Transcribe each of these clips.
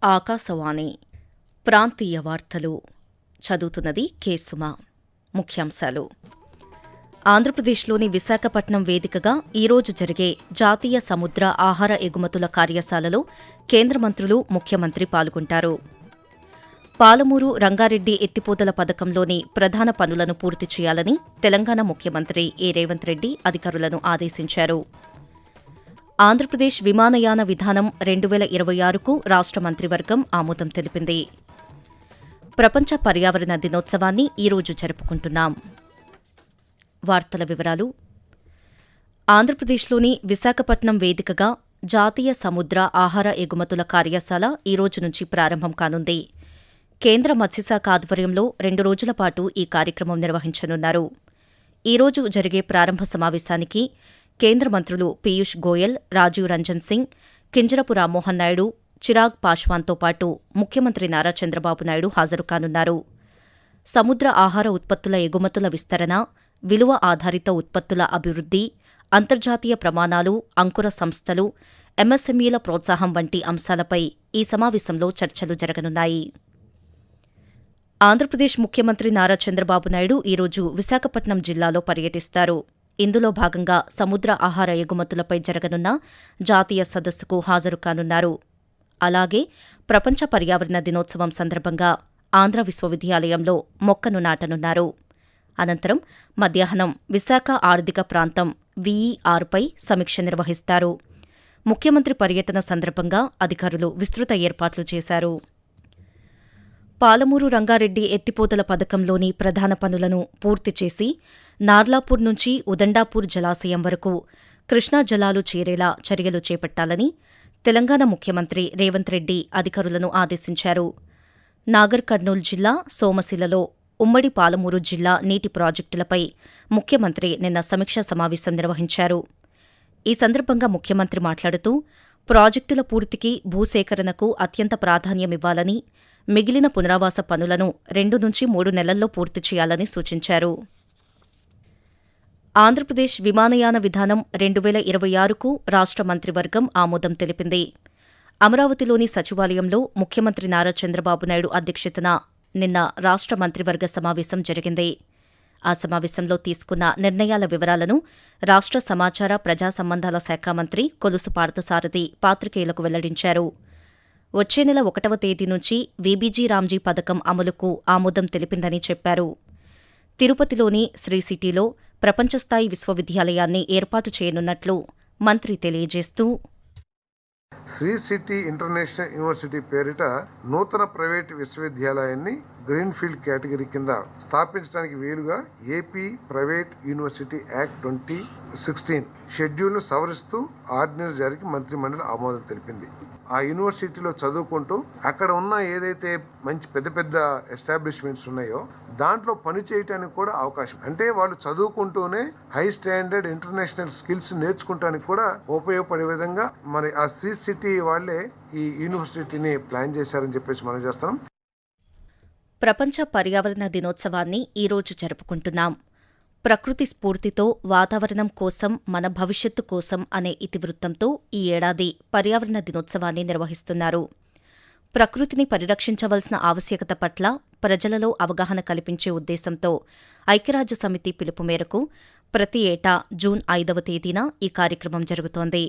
ఆకాశవాణి ప్రాంతీయ వార్తలు చదువుతున్నది కె సుమ. ముఖ్యాంశాలు. ఆంధ్రప్రదేశ్లోని విశాఖపట్నం వేదికగా ఈరోజు జరిగే జాతీయ సముద్ర ఆహార ఎగుమతుల కార్యశాలలో కేంద్ర మంత్రులు, ముఖ్యమంత్రి పాల్గొంటారు. పాలమూరు రంగారెడ్డి ఎత్తిపోతల పథకంలోని ప్రధాన పనులను పూర్తి చేయాలని తెలంగాణ ముఖ్యమంత్రి ఏ రేవంత్ రెడ్డి అధికారులను ఆదేశించారు. ఆంధ్రప్రదేశ్ విమానయాన విధానం 2026కు రాష్ట్ర మంత్రివర్గం ఆమోదం తెలిపింది. ప్రపంచ పర్యావరణ దినోత్సవాన్ని ఈరోజు జరుపుకుంటున్నాం. వార్తల వివరాలు. ఆంధ్రప్రదేశ్లోని విశాఖపట్నం వేదికగా జాతీయ సముద్ర ఆహార ఎగుమతుల కార్యశాల ఈరోజు నుంచి ప్రారంభం కానుంది. కేంద్ర మత్స్యశాఖ ఆధ్వర్యంలో 2 రోజుల పాటు ఈ కార్యక్రమం నిర్వహించనున్నారు. ఈరోజు జరిగే ప్రారంభ సమావేశానికి కేంద్ర మంత్రులు పీయూష్ గోయల్, రాజీవ్ రంజన్ సింగ్, కింజరపు రామ్మోహన్ నాయుడు, చిరాగ్ పాశ్వాన్తో పాటు ముఖ్యమంత్రి నారా చంద్రబాబు నాయుడు హాజరు కానున్నారు. సముద్ర ఆహార ఉత్పత్తుల ఎగుమతుల విస్తరణ, విలువ ఆధారిత ఉత్పత్తుల అభివృద్ధి, అంతర్జాతీయ ప్రమాణాలు, అంకుర సంస్థలు, ఎంఎస్ఎంఈల ప్రోత్సాహం వంటి అంశాలపై ఈ సమావేశంలో చర్చలు జరగనున్నాయి. ఆంధ్రప్రదేశ్ ముఖ్యమంత్రి నారా చంద్రబాబు నాయుడు ఈరోజు విశాఖపట్నం జిల్లాలో పర్యటిస్తారు. ఇందులో భాగంగా సముద్ర ఆహార ఎగుమతులపై జరగనున్న జాతీయ సదస్సుకు హాజరు కానున్నారు. అలాగే ప్రపంచ పర్యావరణ దినోత్సవం సందర్భంగా ఆంధ్ర విశ్వవిద్యాలయంలో మొక్కను నాటనున్నారు. అనంతరం మధ్యాహ్నం విశాఖ ఆర్థిక ప్రాంతం వీఈఆర్పై సమీక్ష నిర్వహిస్తారు. ముఖ్యమంత్రి పర్యటన సందర్భంగా అధికారులు విస్తృత ఏర్పాట్లు చేశారు. పాలమూరు రంగారెడ్డి ఎత్తిపోతల పథకంలోని ప్రధాన పనులను పూర్తి చేసి నార్లాపూర్ నుంచి ఉదండాపూర్ జలాశయం వరకు కృష్ణా జలాలు చేరేలా చర్యలు చేపట్టాలని తెలంగాణ ముఖ్యమంత్రి రేవంత్ రెడ్డి అధికారులను ఆదేశించారు. నాగర్ కర్నూల్ జిల్లా సోమశిలలో ఉమ్మడి పాలమూరు జిల్లా నీటి ప్రాజెక్టులపై ముఖ్యమంత్రి నిన్న సమీక్షా సమావేశం నిర్వహించారు. ఈ సందర్భంగా ముఖ్యమంత్రి మాట్లాడుతూ ప్రాజెక్టుల పూర్తికి భూసేకరణకు అత్యంత ప్రాధాన్యమివ్వాలని, మిగిలిన పునరావాస పనులను 2 నుంచి 3 నెలల్లో పూర్తి చేయాలని సూచించారు. ఆంధ్రప్రదేశ్ విమానయాన విధానం 2026కు రాష్ట్ర మంత్రివర్గం ఆమోదం తెలిపింది. అమరావతిలోని సచివాలయంలో ముఖ్యమంత్రి నారా చంద్రబాబు నాయుడు అధ్యక్షతన నిన్న రాష్ట్ర మంత్రివర్గ సమావేశం జరిగింది. ఆ సమావేశంలో తీసుకున్న నిర్ణయాల వివరాలను రాష్ట్ర సమాచార ప్రజా సంబంధాల శాఖ మంత్రి కొలుసు పార్థసారథి పాత్రికేయులకు వెల్లడించారు. వచ్చే నెల 1వ తేదీ నుంచి వీబీజీ రామ్జీ పథకం అమలుకు ఆమోదం తెలిపిందని చెప్పారు. తిరుపతిలోని శ్రీ సిటీలో ప్రపంచస్థాయి విశ్వవిద్యాలయాన్ని ఏర్పాటు చేయనున్నట్లు మంత్రి తెలియజేస్తూ, శ్రీ సిటీ ఇంటర్నేషనల్ యూనివర్సిటీ పేరిట నూతన ప్రైవేట్ విశ్వవిద్యాలయాన్ని గ్రీన్ఫీల్డ్ కేటగిరీ కింద స్థాపించడానికి వీలుగా ఏపీ ప్రైవేట్ యూనివర్సిటీ యాక్ట్ 2016 షెడ్యూల్ను సవరిస్తూ ఆర్డినెన్స్ జారీకి మంత్రి మండలి ఆమోదం తెలిపింది. ఆ యూనివర్సిటీలో చదువుకుంటూ అక్కడ ఉన్న ఏదైతే మంచి పెద్ద పెద్ద ఎస్టాబ్లిష్మెంట్స్ ఉన్నాయో దాంట్లో పని చేయడానికి కూడా అవకాశం, అంటే వాళ్ళు చదువుకుంటూనే హై స్టాండర్డ్ ఇంటర్నేషనల్ స్కిల్స్ నేర్చుకుంటానికి కూడా ఉపయోగపడే విధంగా మరి ఆ శ్రీ సిటీ వాళ్లే ఈ యూనివర్సిటీని ప్లాన్ చేశారని చెప్పేసి మనం చేస్తాం. ప్రపంచ పర్యావరణ దినోత్సవాన్ని ఈరోజు జరుపుకుంటున్నాం. ప్రకృతి స్ఫూర్తితో వాతావరణం కోసం మన భవిష్యత్తు కోసం అనే ఇతివృత్తంతో ఈ ఏడాది పర్యావరణ దినోత్సవాన్ని నిర్వహిస్తున్నారు. ప్రకృతిని పరిరక్షించవలసిన ఆవశ్యకత పట్ల ప్రజలలో అవగాహన కల్పించే ఉద్దేశంతో ఐక్యరాజ్యసమితి పిలుపు మేరకు ప్రతి ఏటా జూన్ 5వ తేదీన ఈ కార్యక్రమం జరుగుతోంది.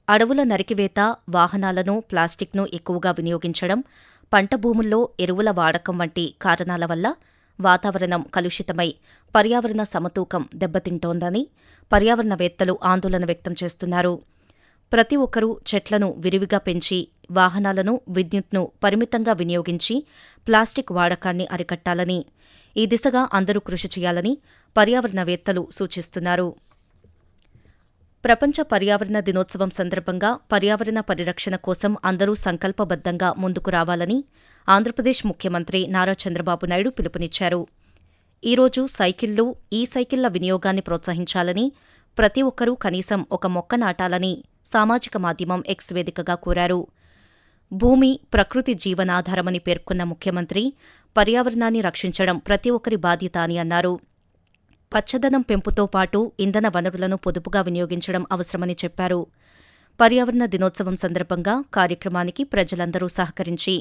అడవుల నరికివేత, వాహనాలను, ప్లాస్టిక్ను ఎక్కువగా వినియోగించడం, పంట భూముల్లో ఎరువుల వాడకం వంటి కారణాల వల్ల వాతావరణం కలుషితమై పర్యావరణ సమతూకం దెబ్బతింటోందని పర్యావరణవేత్తలు ఆందోళన వ్యక్తం చేస్తున్నారు. ప్రతి ఒక్కరూ చెట్లను విరివిగా పెంచి, వాహనాలను, విద్యుత్ను పరిమితంగా వినియోగించి ప్లాస్టిక్ వాడకాన్ని అరికట్టాలని, ఈ దిశగా అందరూ కృషి చేయాలని పర్యావరణవేత్తలు సూచిస్తున్నారు. ప్రపంచ పర్యావరణ దినోత్సవం సందర్భంగా పర్యావరణ పరిరక్షణ కోసం అందరూ సంకల్పబద్దంగా ముందుకు రావాలని ఆంధ్రప్రదేశ్ ముఖ్యమంత్రి నారా చంద్రబాబు నాయుడు పిలుపునిచ్చారు. ఈరోజు సైకిళ్లు, ఈ-సైకిళ్ల వినియోగాన్ని ప్రోత్సహించాలని, ప్రతి ఒక్కరూ కనీసం ఒక మొక్క నాటాలని సామాజిక మాధ్యమం ఎక్స్ వేదికగా కోరారు. భూమి, ప్రకృతి జీవనాధారమని పేర్కొన్న ముఖ్యమంత్రి పర్యావరణాన్ని రక్షించడం ప్రతి ఒక్కరి బాధ్యత అని అన్నారు. పచ్చదనం పెంపుతో పాటు ఇంధన వనరులను పొదుపుగా వినియోగించడం అవసరమని చెప్పారు. పర్యావరణ దినోత్సవం సందర్భంగా కార్యక్రమానికి ప్రజలందరూ సహకరించి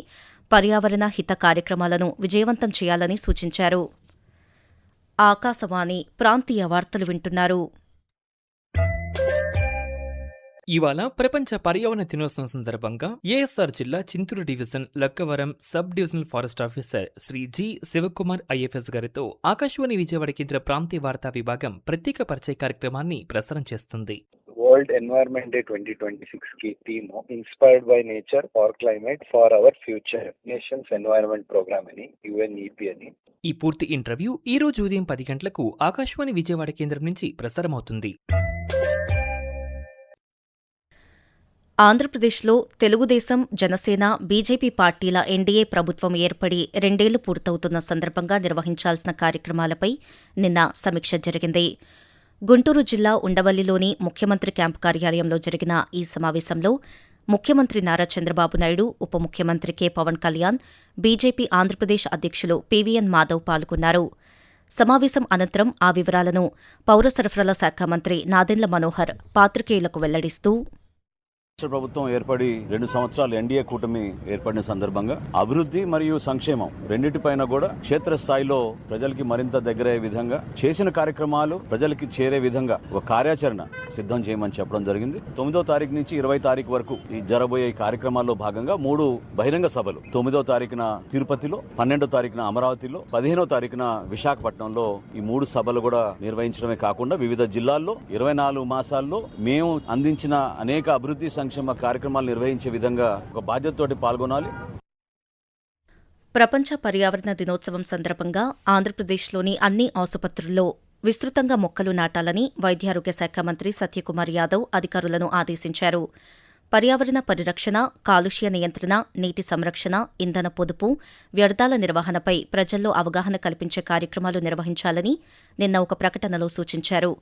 పర్యావరణ హిత కార్యక్రమాలను విజయవంతం చేయాలని సూచించారు. ఆకాశవాణి ప్రాంతీయ వార్తలు వింటున్నారు. ఇవాళ ప్రపంచ పర్యావరణ దినోత్సవం సందర్భంగా ఏఎస్ఆర్ జిల్లా Chintur division Lakkavaram sub divisional forest officer Shri G Shivakumar IFS గారితో ఆకాశవాణి విజయవాడ కేంద్ర ప్రాంతీయ వార్తా విభాగం ప్రత్యేక పరిచయ కార్యక్రమాన్ని ప్రసారం చేస్తుంది. వరల్డ్ ఎన్వైరన్మెంట్ డే 2026 की theme inspired by nature for climate for our future nations environment programme అని UNEP అని. ఈ పూర్తి ఇంటర్వ్యూ ఈ రోజు ఉదయం 10 గంటలకు ఆకాశవాణి విజయవాడ కేంద్రం నుంచి ప్రసారమవుతుంది. ఆంధ్రప్రదేశ్లో తెలుగుదేశం, జనసేన, బీజేపీ పార్టీల ఎన్డీఏ ప్రభుత్వం ఏర్పడి 2 ఏళ్లు పూర్తవుతున్న సందర్భంగా నిర్వహించాల్సిన కార్యక్రమాలపై నిన్న సమీక్ష జరిగింది. గుంటూరు జిల్లా ఉండవల్లిలోని ముఖ్యమంత్రి క్యాంపు కార్యాలయంలో జరిగిన ఈ సమావేశంలో ముఖ్యమంత్రి నారా చంద్రబాబు నాయుడు, ఉప ముఖ్యమంత్రి కె పవన్ కళ్యాణ్, బీజేపీ ఆంధ్రప్రదేశ్ అధ్యక్షులు పీవీఎన్ మాధవ్ పాల్గొన్నారు. సమావేశం అనంతరం ఆ వివరాలను పౌర సరఫరాల శాఖ మంత్రి నాదెండ్ల మనోహర్ పాత్రికేయులకు వెల్లడిస్తూ రాష్ట్ర ప్రభుత్వం ఏర్పడి 2 సంవత్సరాలు ఎన్డీఏ కూటమి ఏర్పడిన సందర్భంగా అభివృద్ధి మరియు సంక్షేమం రెండింటిపైన కూడా క్షేత్రస్థాయిలో ప్రజలకి మరింత దగ్గరయ్యే విధంగా చేసిన కార్యక్రమాలు ప్రజలకి చేరే విధంగా ఒక కార్యాచరణ సిద్ధం చేయమని చెప్పడం జరిగింది. 9వ తారీఖు నుంచి 20వ తారీఖు వరకు ఈ జరబోయే కార్యక్రమాల్లో భాగంగా 3 బహిరంగ సభలు 9వ తారీఖున తిరుపతిలో, 12వ తారీఖున అమరావతిలో, 15వ తారీఖున విశాఖపట్నంలో ఈ 3 సభలు కూడా నిర్వహించడమే కాకుండా వివిధ జిల్లాల్లో 24 మాసాల్లో మేము అందించిన అనేక అభివృద్ధి సంక్షేమ కార్యక్రమాలు నిర్వహించే విధంగా ఒక బాధ్యతతోటి పాల్గొనాలి. ప్రపంచ పర్యావరణ దినోత్సవం సందర్భంగా ఆంధ్రప్రదేశ్లోని అన్ని ఆసుపత్రుల్లో విస్తృతంగా మొక్కలు నాటాలని వైద్యారోగ్య శాఖ మంత్రి సత్యకుమార్ యాదవ్ అధికారులను ఆదేశించారు. పర్యావరణ పరిరక్షణ, కాలుష్య నియంత్రణ, నీటి సంరక్షణ, ఇంధన పొదుపు, వ్యర్థాల నిర్వహణపై ప్రజల్లో అవగాహన కల్పించే కార్యక్రమాలు నిర్వహించాలని నిన్న ఒక ప్రకటనలో సూచించారు.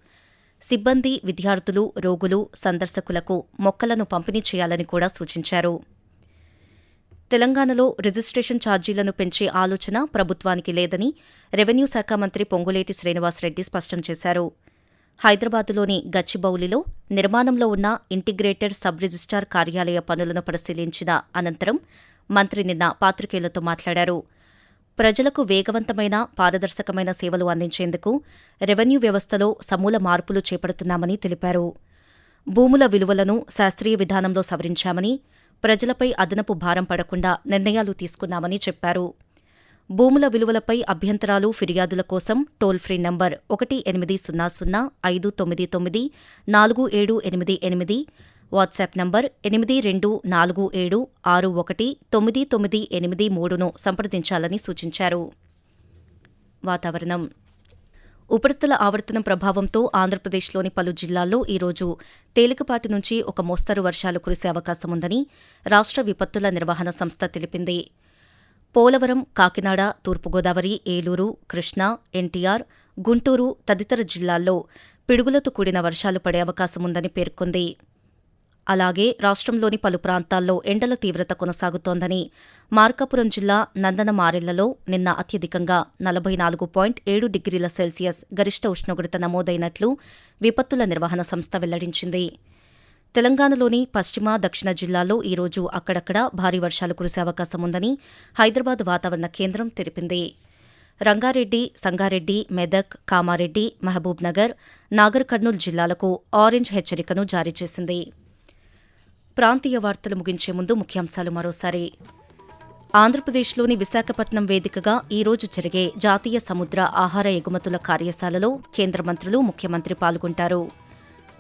సిబ్బంది, విద్యార్థులు, రోగులు, సందర్శకులకు మొక్కలను పంపిణీ చేయాలని కూడా సూచించారు. తెలంగాణలో రిజిస్ట్రేషన్ ఛార్జీలను పెంచే ఆలోచన ప్రభుత్వానికి లేదని రెవెన్యూ శాఖ మంత్రి పొంగులేటి శ్రీనివాసరెడ్డి స్పష్టం చేశారు. హైదరాబాదులోని గచ్చిబౌలిలో నిర్మాణంలో ఉన్న ఇంటిగ్రేటెడ్ సబ్ రిజిస్టార్ కార్యాలయ పనులను పరిశీలించిన అనంతరం మంత్రి నిన్న పాత్రికేయులతో మాట్లాడారు. ప్రజలకు వేగవంతమైన, పారదర్శకమైన సేవలు అందించేందుకు రెవెన్యూ వ్యవస్థలో సమూల మార్పులు చేపడుతున్నామని తెలిపారు. భూముల విలువలను శాస్త్రీయ విధానంలో సవరించామని, ప్రజలపై అదనపు భారం పడకుండా నిర్ణయాలు తీసుకున్నామని చెప్పారు. భూముల విలువలపై అభ్యంతరాలు, ఫిర్యాదుల కోసం toll free number 1800-599-4788, WhatsApp number 8247619983ను సంప్రదించాలని సూచించారు. వాతావరణం. ఉపరితల ఆవర్తనం ప్రభావంతో ఆంధ్రప్రదేశ్లోని పలు జిల్లాల్లో ఈరోజు తేలికపాటి నుంచి ఒక మోస్తరు వర్షాలు కురిసే అవకాశముందని రాష్ట్ర విపత్తుల నిర్వహణ సంస్థ తెలిపింది. పోలవరం, కాకినాడ, తూర్పుగోదావరి, ఏలూరు, కృష్ణా, ఎన్టీఆర్, గుంటూరు తదితర జిల్లాల్లో పిడుగులతో కూడిన వర్షాలు పడే అవకాశముందని పేర్కొంది. అలాగే రాష్ట్రంలోని పలు ప్రాంతాల్లో ఎండల తీవ్రత కొనసాగుతోందని మార్కాపురం జిల్లా నందనమారెళ్లలో నిన్న అత్యధికంగా 44.7 డిగ్రీల సెల్సియస్ గరిష్ట ఉష్ణోగ్రత నమోదైనట్లు విపత్తుల నిర్వహణ సంస్థ వెల్లడించింది. తెలంగాణలోని పశ్చిమ, దక్షిణ జిల్లాల్లో ఈరోజు అక్కడక్కడా భారీ వర్షాలు కురిసే అవకాశముందని హైదరాబాద్ వాతావరణ కేంద్రం తెలిపింది. రంగారెడ్డి, సంగారెడ్డి, మెదక్, కామారెడ్డి, మహబూబ్ నగర్, నాగర్ కర్నూల్ జిల్లాలకు ఆరెంజ్ హెచ్చరికను జారీ చేసింది. ప్రాంతీయ వార్తలు ముగించే ముందు ముఖ్యాంశాలు మరోసారి. ఆంధ్రప్రదేశ్లోని విశాఖపట్నం వేదికగా ఈరోజు జరిగే జాతీయ సముద్ర ఆహార ఎగుమతుల కార్యశాలలో కేంద్ర మంత్రులు, ముఖ్యమంత్రి పాల్గొంటారు.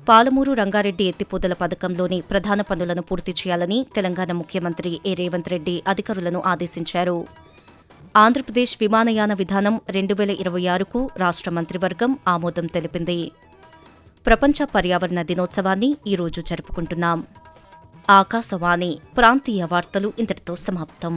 పాలమూరు రంగారెడ్డి ఎత్తిపోతల పథకంలోని ప్రధాన పనులను పూర్తి చేయాలని తెలంగాణ ముఖ్యమంత్రి ఏ రేవంత్ రెడ్డి అధికారులను ఆదేశించారు. ఆంధ్రప్రదేశ్ విమానయాన విధానం 2026కు రాష్ట్ర మంత్రివర్గం ఆమోదం తెలిపింది. ప్రపంచ పర్యావరణ దినోత్సవాన్ని ఈరోజు జరుపుకుంటున్నాం. ఆకాశవాణి ప్రాంతీయ వార్తలు ఇంతటితో సమాప్తం.